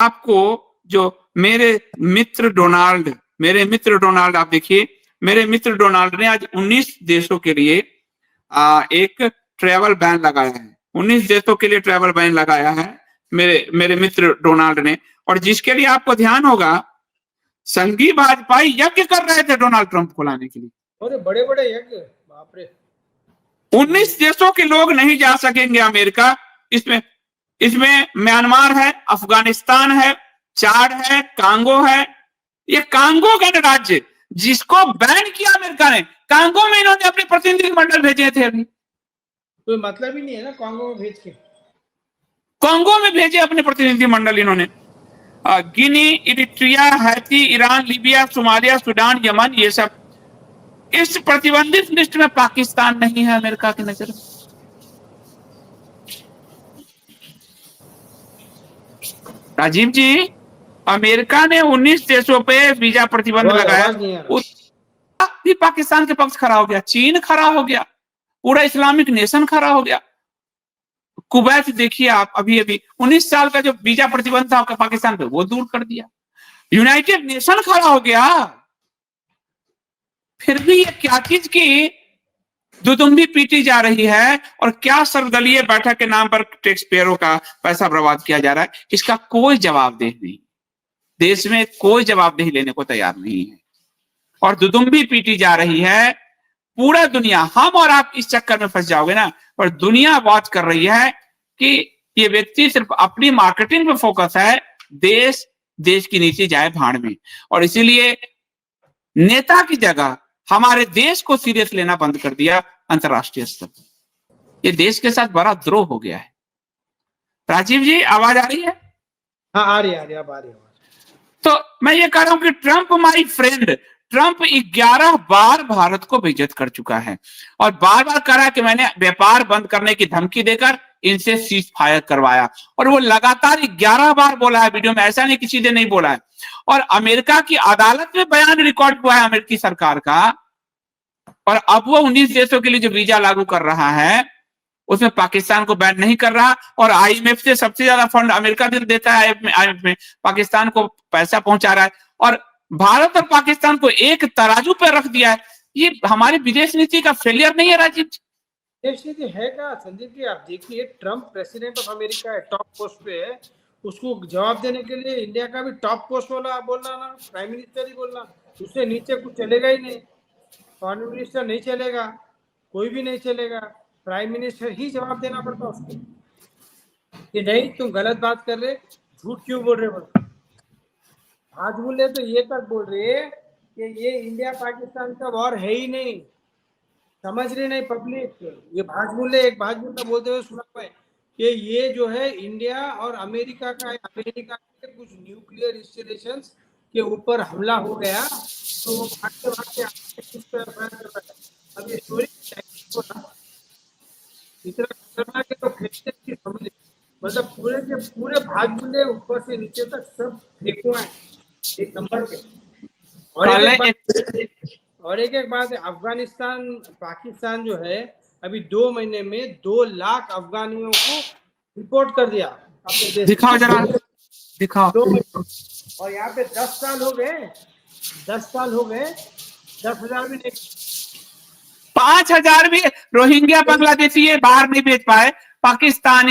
आपको जो मेरे मित्र डोनाल्ड आप देखिए, मेरे मित्र डोनाल्ड ने आज 19 देशों के लिए एक ट्रैवल बैन लगाया है। 19 देशों के लिए ट्रैवल बैन लगाया है मेरे मित्र डोनाल्ड ने, और जिसके लिए आपको ध्यान होगा संघी भाजपाई यज्ञ कर रहे थे डोनाल्ड ट्रंप को लाने के लिए। अरे बड़े बड़े यज्ञ, बाप रे। 19 देशों के लोग नहीं जा सकेंगे अमेरिका। इसमें म्यांमार है, अफगानिस्तान है, चाड है, कांगो है। ये कांगो गणराज्य जिसको बैन किया अमेरिका ने, कांगो में इन्होंने अपने प्रतिनिधि मंडल भेजे थे। अभी कोई मतलब ही नहीं है ना कांगो में भेज के। कांगो में भेजे अपने प्रतिनिधि मंडल इन्होंने। Guinea, Eritrea, Haiti, Iran, Libya, Somalia, Sudan, Yemen, ये सब। इस प्रतिबंधित लिस्ट में पाकिस्तान नहीं है अमेरिका की नजर में। राजीव जी, अमेरिका ने 19 देशों पे वीजा प्रतिबंध लगाया, भी पाकिस्तान के पक्ष खड़ा हो गया, चीन खड़ा हो गया, पूरा इस्लामिक नेशन खड़ा हो गया। कुवैत देखिए आप, अभी 19 साल का जो वीजा प्रतिबंध था पाकिस्तान पे, वो दूर कर दिया। यूनाइटेड नेशन खड़ा हो गया। फिर भी ये क्या चीज की दुदुम्बी पीटी जा रही है, और क्या सर्वदलीय बैठक के नाम पर टैक्स पेयरों का पैसा बर्बाद किया जा रहा है, इसका कोई जवाबदेह नहीं। देश में कोई जवाबदेही लेने को तैयार नहीं है, और दुदुम्बी पीटी जा रही है। पूरा दुनिया, हम और आप इस चक्कर में फंस जाओगे ना, पर दुनिया वॉच कर रही है कि ये व्यक्ति सिर्फ अपनी मार्केटिंग पे फोकस है, देश की नीति जाए भाड़ में। और इसीलिए नेता की जगह हमारे देश को सीरियस लेना बंद कर दिया अंतरराष्ट्रीय स्तर पर। ये देश के साथ बड़ा द्रोह हो गया है। राजीव जी, आवाज आ रही है? हाँ, आ रही है, अब आ रही है। तो मैं ये कह रहा हूं कि ट्रंप माय फ्रेंड, ट्रंप 11 बार भारत को बेइज्जत कर चुका है, और बार बार कह रहा है कि मैंने व्यापार बंद करने की धमकी देकर इनसे सीज फायर करवाया, और वो लगातार 11 बार बोला है वीडियो में, ऐसा नहीं किसी ने नहीं बोला है। और अमेरिका की अदालत में बयान रिकॉर्ड हुआ है अमेरिकी सरकार का, और अब वो 19 देशों के लिए जो वीजा लागू कर रहा है उसमें पाकिस्तान को बैन नहीं कर रहा। और आईएमएफ से सबसे ज्यादा फंड अमेरिका देता है, आईएमएफ में पाकिस्तान को पैसा पहुंचा रहा है, और भारत और पाकिस्तान को एक तराजू पर रख दिया है। ये हमारी विदेश नीति का फेलियर नहीं है राजीव जी? विदेश नीति है क्या संदीप जी? आप देखिए, ट्रंप प्रेसिडेंट ऑफ अमेरिका है, टॉप पोस्ट पे है, उसको जवाब देने के लिए इंडिया का भी टॉप पोस्ट वाला बोलना ना, प्राइम मिनिस्टर ही बोलना, उससे नीचे कुछ चलेगा ही नहीं। फॉरेन मिनिस्टर नहीं चलेगा, कोई भी नहीं चलेगा, प्राइम मिनिस्टर ही जवाब देना पड़ता उसको कि नहीं तुम गलत बात कर रहे, झूठ क्यों बोल रहे हो। आज बोले तो ये तक बोल रहे कि ये इंडिया पाकिस्तान का वॉर है ही नहीं, समझ रहे नहीं पब्लिक। ये भाजमुल्ले एक भाजमुल्ला बोलते हुए सुना हुआ है कि ये जो है इंडिया और अमेरिका के कुछ न्यूक्लियर इंस्टॉलेशंस के ऊपर हमला हो गया, तो वो भागते भागते अब ये स्टोरी इतना खतरनाक है तो फेंकते की समझ, मतलब पूरे के पूरे भाजमुल्ले ऊपर से नीचे तक सब फेंकुआ है एक नंबर पे। और एक बात है, अफगानिस्तान पाकिस्तान जो है अभी 2 महीने में 2 लाख अफगानियों को रिपोर्ट कर दिया अपने देश। दिखाओ जरा, दिखाओ। और यहाँ पे 10 साल हो गए, 10,000 भी नहीं, 5,000 भी रोहिंग्या बांग्लादेशी ये बाहर नहीं भेज पाए। पाकिस्तान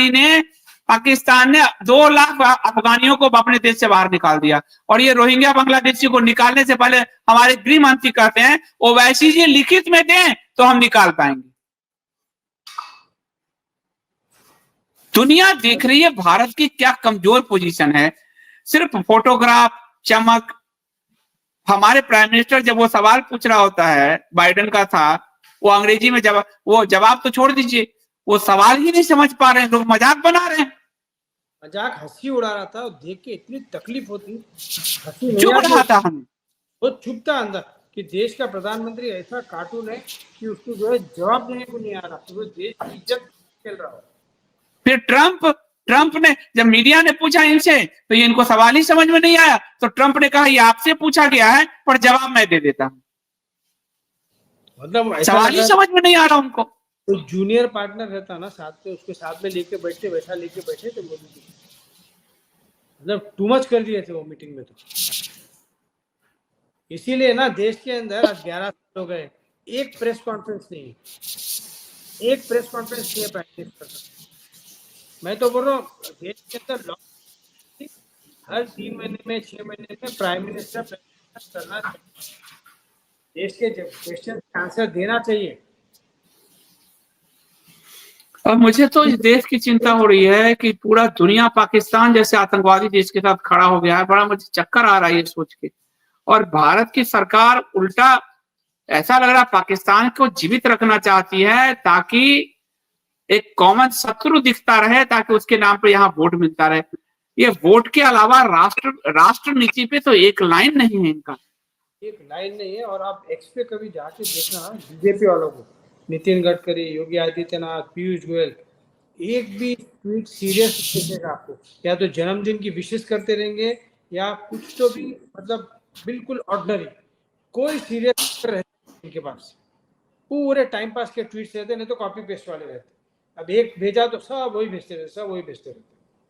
ने 2 लाख अफगानियों को अपने देश से बाहर निकाल दिया, और ये रोहिंग्या बांग्लादेशी को निकालने से पहले हमारे गृह मंत्री कहते हैं ओवैसी जी लिखित में दें तो हम निकाल पाएंगे। दुनिया देख रही है भारत की क्या कमजोर पोजीशन है, सिर्फ फोटोग्राफ, चमक। हमारे प्राइम मिनिस्टर जब वो सवाल पूछ रहा होता है, बाइडेन का था, वो अंग्रेजी में जवाब तो छोड़ दीजिए, वो सवाल ही नहीं समझ पा रहे हैं, लोग मजाक बना रहे हैं। मजाक हंसी उड़ा रहा था, देख के इतनी तकलीफ होती, चुप रहा था, हम वो चुप था अंदर कि देश का प्रधानमंत्री ऐसा कार्टून है कि उसको जो है जवाब देने को नहीं आ रहा, तो देश की इज्जत खेल रहा हो। फिर ट्रंप ने जब मीडिया ने पूछा इनसे तो ये इनको सवाल ही समझ में नहीं आया, तो ट्रंप ने कहा ये आपसे पूछा गया है पर जवाब मैं दे देता हूं। मतलब सवाल ही समझ में नहीं आ रहा उनको। तो जूनियर पार्टनर रहता ना साथ में, उसके साथ में लेके बैठे थे मोदी जी। मतलब टू मच कर दिए थे वो मीटिंग में तो। इसीलिए ना देश के अंदर आज 11 साल हो गए, एक प्रेस कॉन्फ्रेंस नहीं, एक प्रेस कॉन्फ्रेंस नहीं है प्राइम मिनिस्टर का। मैं तो बोल रहा हूँ देश के अंदर हर 3 महीने में 6 महीने में प्राइम मिनिस्टर करना चाहिए, देश के क्वेश्चन का आंसर देना चाहिए। और मुझे तो इस देश की चिंता हो रही है कि पूरा दुनिया पाकिस्तान जैसे आतंकवादी देश के साथ खड़ा हो गया है। बड़ा मुझे चक्कर आ रहा है ये सोच के। और भारत की सरकार उल्टा ऐसा लग रहा है पाकिस्तान को जीवित रखना चाहती है, ताकि एक कॉमन शत्रु दिखता रहे, ताकि उसके नाम पर यहाँ वोट मिलता रहे। ये वोट के अलावा राष्ट्र नीति पे तो एक लाइन नहीं है इनका, एक लाइन नहीं है। और आप एक्स पे कभी जाके देखना बीजेपी वालों को, नितिन गडकरी, योगी आदित्यनाथ, पीयूष गोयल, एक भी ट्वीट सीरियस दिखेगा आपको। या तो जन्मदिन की विशेष करते रहेंगे या कुछ तो भी, मतलब बिल्कुल ऑर्डिनरी, कोई सीरियस रहते इनके पास। पूरे टाइम पास के ट्वीट्स रहते, नहीं तो कॉपी पेस्ट वाले रहते। अब एक भेजा तो सब वही भेजते रहते, सब वही भेजते रहते।